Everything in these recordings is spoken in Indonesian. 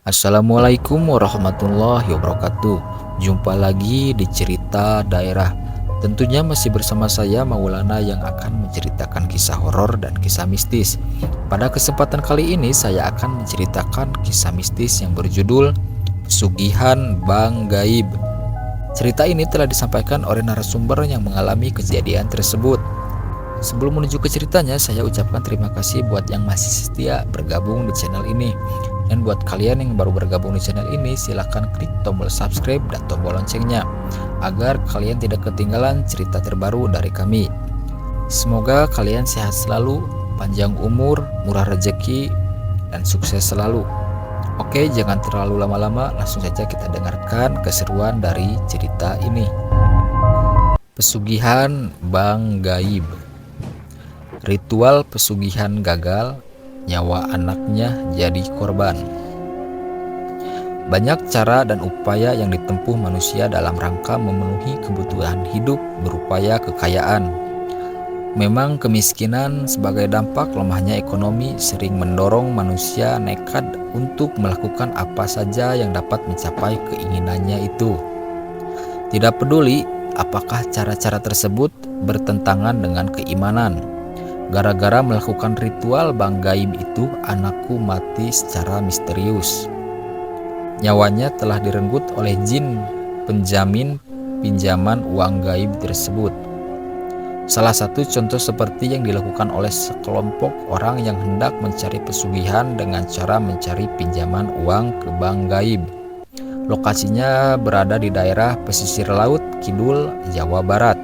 Assalamualaikum warahmatullahi wabarakatuh. Jumpa lagi di cerita daerah. Tentunya masih bersama saya Maulana yang akan menceritakan kisah horor dan kisah mistis. Pada kesempatan kali ini saya akan menceritakan kisah mistis yang berjudul Pesugihan Bang Gaib. Cerita ini telah disampaikan oleh narasumber yang mengalami kejadian tersebut. Sebelum menuju ke ceritanya, saya ucapkan terima kasih buat yang masih setia bergabung di channel ini. Dan buat kalian yang baru bergabung di channel ini, silahkan klik tombol subscribe dan tombol loncengnya agar kalian tidak ketinggalan cerita terbaru dari kami. Semoga kalian sehat selalu, panjang umur, murah rezeki, dan sukses selalu. Oke, jangan terlalu lama-lama, langsung saja kita dengarkan keseruan dari cerita ini. Pesugihan Bang Gaib. Ritual pesugihan gagal, nyawa anaknya jadi korban. Banyak cara dan upaya yang ditempuh manusia dalam rangka memenuhi kebutuhan hidup berupaya kekayaan. Memang kemiskinan sebagai dampak lemahnya ekonomi sering mendorong manusia nekat untuk melakukan apa saja yang dapat mencapai keinginannya itu. Tidak peduli apakah cara-cara tersebut bertentangan dengan keimanan. Gara-gara melakukan ritual Bang Gaib itu, anakku mati secara misterius. Nyawanya telah direnggut oleh jin penjamin pinjaman uang gaib tersebut. Salah satu contoh seperti yang dilakukan oleh sekelompok orang yang hendak mencari pesugihan dengan cara mencari pinjaman uang ke Bang Gaib. Lokasinya berada di daerah pesisir laut Kidul, Jawa Barat.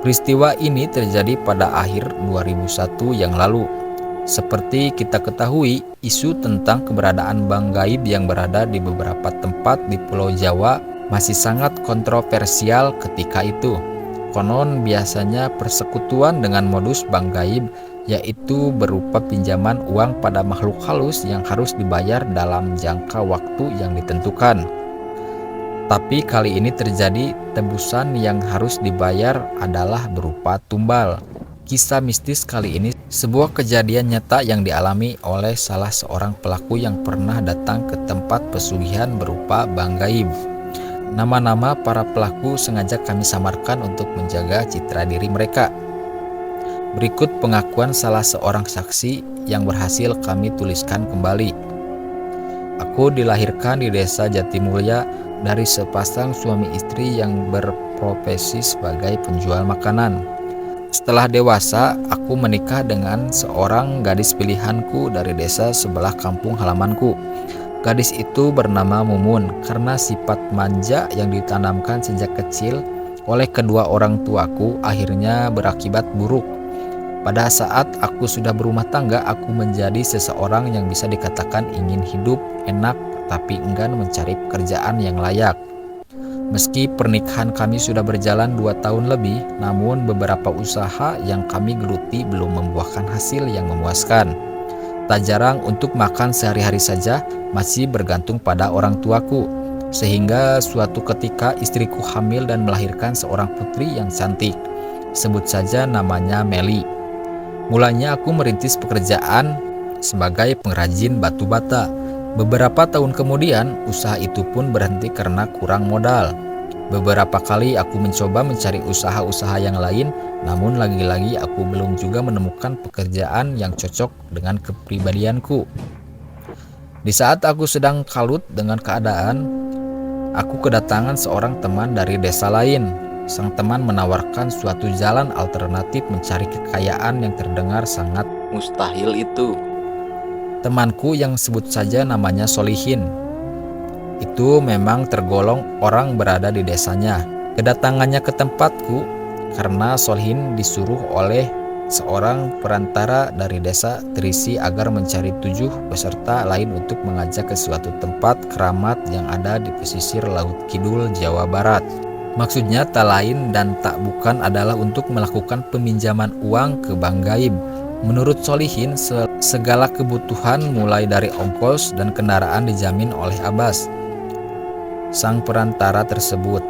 Peristiwa ini terjadi pada akhir 2001 yang lalu. Seperti kita ketahui, isu tentang keberadaan Bang Gaib yang berada di beberapa tempat di Pulau Jawa masih sangat kontroversial ketika itu. Konon biasanya persekutuan dengan modus Bang Gaib, yaitu berupa pinjaman uang pada makhluk halus yang harus dibayar dalam jangka waktu yang ditentukan. Tapi kali ini terjadi tebusan yang harus dibayar adalah berupa tumbal. Kisah mistis kali ini sebuah kejadian nyata yang dialami oleh salah seorang pelaku yang pernah datang ke tempat pesugihan berupa Bang Gaib. Nama-nama para pelaku sengaja kami samarkan untuk menjaga citra diri mereka. Berikut pengakuan salah seorang saksi yang berhasil kami tuliskan kembali. Aku dilahirkan di desa Jatimulya dari sepasang suami istri yang berprofesi sebagai penjual makanan. Setelah dewasa, aku menikah dengan seorang gadis pilihanku dari desa sebelah kampung halamanku. Gadis itu bernama Mumun karena sifat manja yang ditanamkan sejak kecil oleh kedua orang tuaku akhirnya berakibat buruk. Pada saat aku sudah berumah tangga, aku menjadi seseorang yang bisa dikatakan ingin hidup enak tapi enggan mencari pekerjaan yang layak. Meski pernikahan kami sudah berjalan 2 tahun lebih, namun beberapa usaha yang kami geluti belum membuahkan hasil yang memuaskan. Tak jarang untuk makan sehari-hari saja masih bergantung pada orang tuaku. Sehingga suatu ketika istriku hamil dan melahirkan seorang putri yang cantik. Sebut saja namanya Meli. Mulanya aku merintis pekerjaan sebagai pengrajin batu bata. Beberapa tahun kemudian, usaha itu pun berhenti karena kurang modal. Beberapa kali aku mencoba mencari usaha-usaha yang lain, namun lagi-lagi aku belum juga menemukan pekerjaan yang cocok dengan kepribadianku. Di saat aku sedang kalut dengan keadaan, aku kedatangan seorang teman dari desa lain. Sang teman menawarkan suatu jalan alternatif mencari kekayaan yang terdengar sangat mustahil itu. Temanku yang sebut saja namanya Solihin itu memang tergolong orang berada di desanya. Kedatangannya ke tempatku karena Solihin disuruh oleh seorang perantara dari desa Trisi agar mencari 7 peserta lain untuk mengajak ke suatu tempat keramat yang ada di pesisir Laut Kidul, Jawa Barat. Maksudnya tak lain dan tak bukan adalah untuk melakukan peminjaman uang ke Bang Gaib. Menurut Solihin, segala kebutuhan mulai dari ongkos dan kendaraan dijamin oleh Abbas, sang perantara tersebut.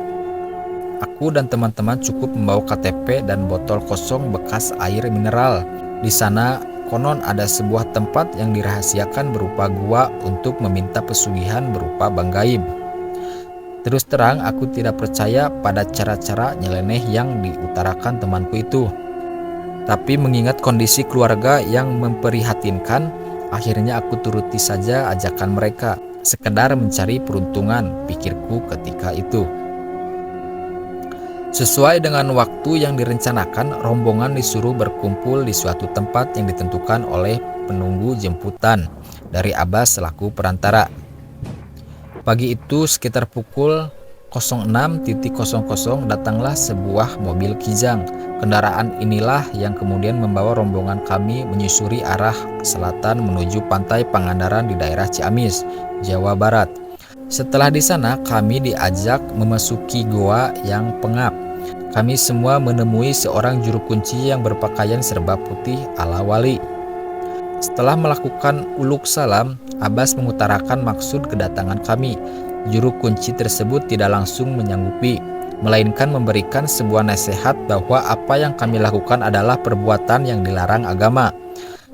Aku dan teman-teman cukup membawa KTP dan botol kosong bekas air mineral. Di sana konon ada sebuah tempat yang dirahasiakan berupa gua untuk meminta pesugihan berupa bang gaib. Terus terang aku tidak percaya pada cara-cara nyeleneh yang diutarakan temanku itu. Tapi mengingat kondisi keluarga yang memprihatinkan, akhirnya aku turuti saja ajakan mereka, sekedar mencari peruntungan, pikirku ketika itu. Sesuai dengan waktu yang direncanakan, rombongan disuruh berkumpul di suatu tempat yang ditentukan oleh penunggu jemputan dari Abbas selaku perantara. Pagi itu sekitar pukul 06.00 datanglah sebuah mobil kijang. Kendaraan inilah yang kemudian membawa rombongan kami menyusuri arah selatan menuju pantai Pangandaran di daerah Ciamis, Jawa Barat. Setelah di sana kami diajak memasuki goa yang pengap. Kami semua menemui seorang juru kunci yang berpakaian serba putih ala wali. Setelah melakukan uluk salam, Abbas mengutarakan maksud kedatangan kami. Juru kunci tersebut tidak langsung menyanggupi, melainkan memberikan sebuah nasihat bahwa apa yang kami lakukan adalah perbuatan yang dilarang agama.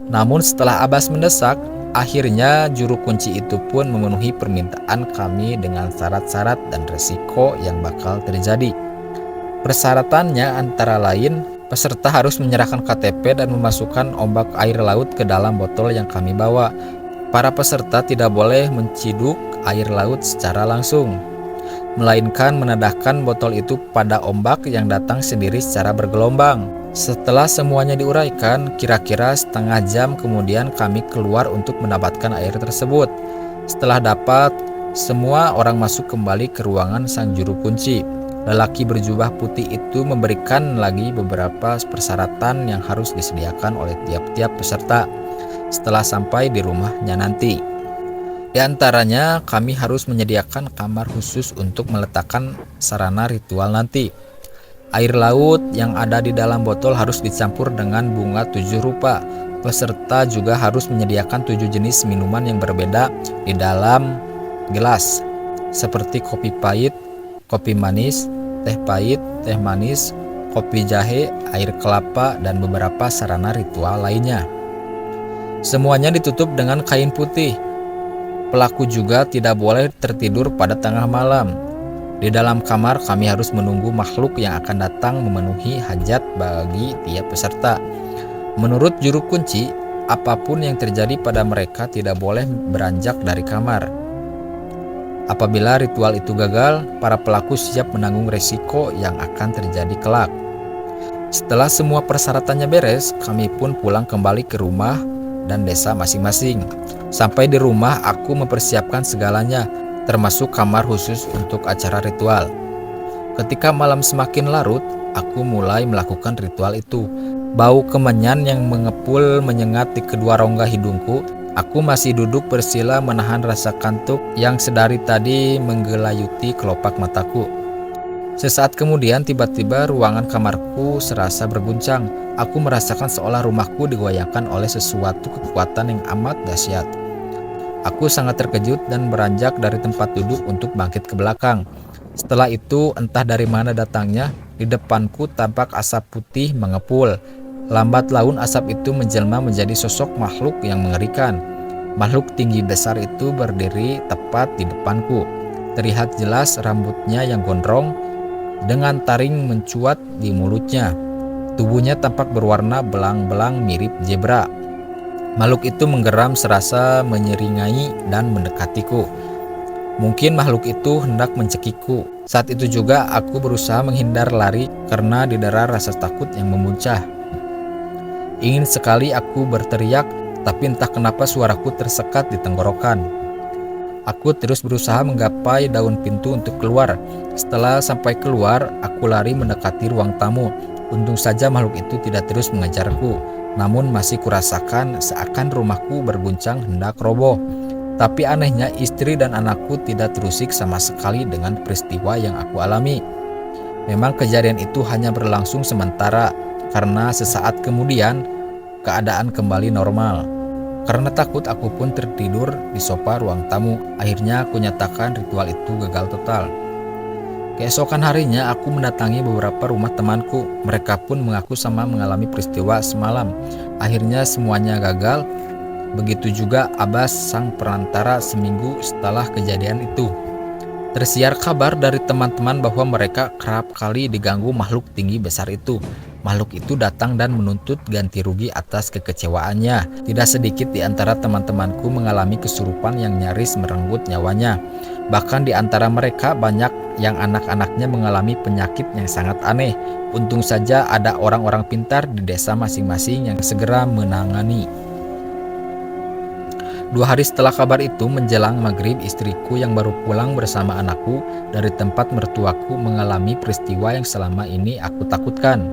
Namun setelah Abbas mendesak, akhirnya juru kunci itu pun memenuhi permintaan kami dengan syarat-syarat dan resiko yang bakal terjadi. Persyaratannya antara lain, peserta harus menyerahkan KTP dan memasukkan ombak air laut ke dalam botol yang kami bawa. Para peserta tidak boleh menciduk air laut secara langsung, melainkan menadahkan botol itu pada ombak yang datang sendiri secara bergelombang. Setelah semuanya diuraikan, kira-kira setengah jam kemudian kami keluar untuk mendapatkan air tersebut. Setelah dapat, semua orang masuk kembali ke ruangan sang juru kunci. Lelaki berjubah putih itu memberikan lagi beberapa persyaratan yang harus disediakan oleh tiap-tiap peserta setelah sampai di rumahnya nanti. Di antaranya, kami harus menyediakan kamar khusus untuk meletakkan sarana ritual nanti. Air laut yang ada di dalam botol harus dicampur dengan bunga 7 rupa. Peserta juga harus menyediakan 7 jenis minuman yang berbeda di dalam gelas, seperti kopi pahit, kopi manis, teh pahit, teh manis, kopi jahe, air kelapa, dan beberapa sarana ritual lainnya. Semuanya ditutup dengan kain putih. Pelaku juga tidak boleh tertidur pada tengah malam. Di dalam kamar kami harus menunggu makhluk yang akan datang memenuhi hajat bagi tiap peserta. Menurut juru kunci, apapun yang terjadi pada mereka tidak boleh beranjak dari kamar. Apabila ritual itu gagal, para pelaku siap menanggung resiko yang akan terjadi kelak. Setelah semua persyaratannya beres, kami pun pulang kembali ke rumah dan desa masing-masing. Sampai di rumah, aku mempersiapkan segalanya, termasuk kamar khusus untuk acara ritual. Ketika malam semakin larut, aku mulai melakukan ritual itu. Bau kemenyan yang mengepul menyengat di kedua rongga hidungku. Aku masih duduk bersila menahan rasa kantuk yang sedari tadi menggelayuti kelopak mataku. Sesaat kemudian tiba-tiba ruangan kamarku serasa berguncang. Aku merasakan seolah rumahku digoyangkan oleh sesuatu kekuatan yang amat dahsyat. Aku sangat terkejut dan beranjak dari tempat duduk untuk bangkit ke belakang. Setelah itu entah dari mana datangnya, di depanku tampak asap putih mengepul. Lambat laun asap itu menjelma menjadi sosok makhluk yang mengerikan. Makhluk tinggi besar itu berdiri tepat di depanku. Terlihat jelas rambutnya yang gondrong dengan taring mencuat di mulutnya. Tubuhnya tampak berwarna belang-belang mirip zebra. Makhluk itu menggeram serasa menyeringai dan mendekatiku. Mungkin makhluk itu hendak mencekikku. Saat itu juga aku berusaha menghindar lari karena didera rasa takut yang memuncah. Ingin sekali aku berteriak, tapi entah kenapa suaraku tersekat di tenggorokan. Aku terus berusaha menggapai daun pintu untuk keluar. Setelah sampai keluar, aku lari mendekati ruang tamu. Untung saja makhluk itu tidak terus mengejarku, namun masih kurasakan seakan rumahku berguncang hendak roboh. Tapi anehnya istri dan anakku tidak terusik sama sekali dengan peristiwa yang aku alami. Memang kejadian itu hanya berlangsung sementara, karena sesaat kemudian keadaan kembali normal. Karena takut, aku pun tertidur di sofa ruang tamu. Akhirnya aku nyatakan ritual itu gagal total. Keesokan harinya aku mendatangi beberapa rumah temanku. Mereka pun mengaku sama mengalami peristiwa semalam. Akhirnya semuanya gagal. Begitu juga Abbas sang perantara seminggu setelah kejadian itu. Tersiar kabar dari teman-teman bahwa mereka kerap kali diganggu makhluk tinggi besar itu. Makhluk itu datang dan menuntut ganti rugi atas kekecewaannya. Tidak sedikit di antara teman-temanku mengalami kesurupan yang nyaris merenggut nyawanya. Bahkan di antara mereka banyak yang anak-anaknya mengalami penyakit yang sangat aneh. Untung saja ada orang-orang pintar di desa masing-masing yang segera menangani. 2 hari setelah kabar itu, menjelang maghrib, istriku yang baru pulang bersama anakku dari tempat mertuaku mengalami peristiwa yang selama ini aku takutkan.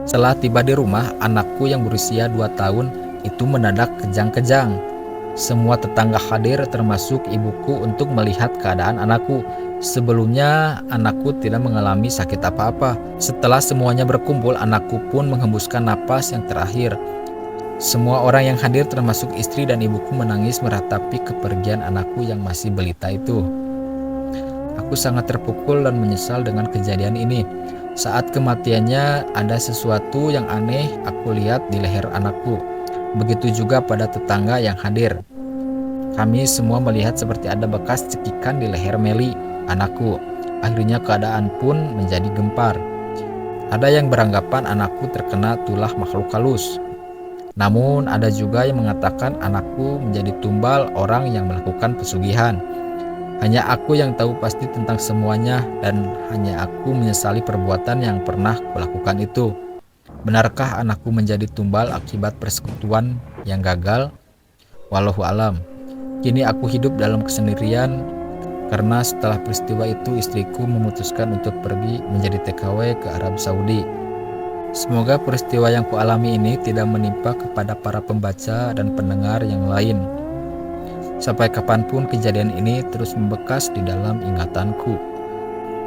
Setelah tiba di rumah, anakku yang berusia 2 tahun itu mendadak kejang-kejang. Semua tetangga hadir termasuk ibuku untuk melihat keadaan anakku. Sebelumnya anakku tidak mengalami sakit apa-apa. Setelah semuanya berkumpul, anakku pun menghembuskan napas yang terakhir. Semua orang yang hadir termasuk istri dan ibuku menangis meratapi kepergian anakku yang masih balita itu. Aku sangat terpukul dan menyesal dengan kejadian ini. Saat kematiannya ada sesuatu yang aneh aku lihat di leher anakku. Begitu juga pada tetangga yang hadir. Kami semua melihat seperti ada bekas cekikan di leher Meli, anakku. Akhirnya keadaan pun menjadi gempar. Ada yang beranggapan anakku terkena tulah makhluk halus. Namun ada juga yang mengatakan anakku menjadi tumbal orang yang melakukan pesugihan. Hanya aku yang tahu pasti tentang semuanya dan hanya aku menyesali perbuatan yang pernah kulakukan itu. Benarkah anakku menjadi tumbal akibat persekutuan yang gagal? Wallahu alam. Kini aku hidup dalam kesendirian karena setelah peristiwa itu istriku memutuskan untuk pergi menjadi TKW ke Arab Saudi. Semoga peristiwa yang kualami ini tidak menimpa kepada para pembaca dan pendengar yang lain. Sampai kapanpun kejadian ini terus membekas di dalam ingatanku.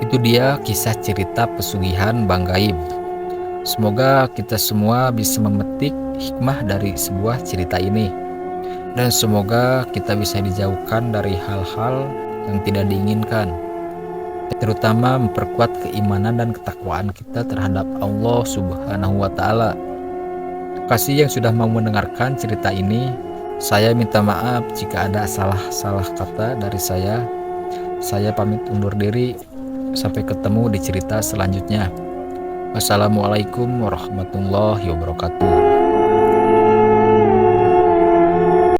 Itu dia kisah cerita pesugihan Bang Gaib. Semoga kita semua bisa memetik hikmah dari sebuah cerita ini. Dan semoga kita bisa dijauhkan dari hal-hal yang tidak diinginkan. Terutama memperkuat keimanan dan ketakwaan kita terhadap Allah Subhanahu wa Ta'ala. Terima kasih yang sudah mau mendengarkan cerita ini. Saya minta maaf jika ada salah kata dari saya. Saya pamit undur diri. Sampai ketemu di cerita selanjutnya. Wassalamualaikum warahmatullahi wabarakatuh.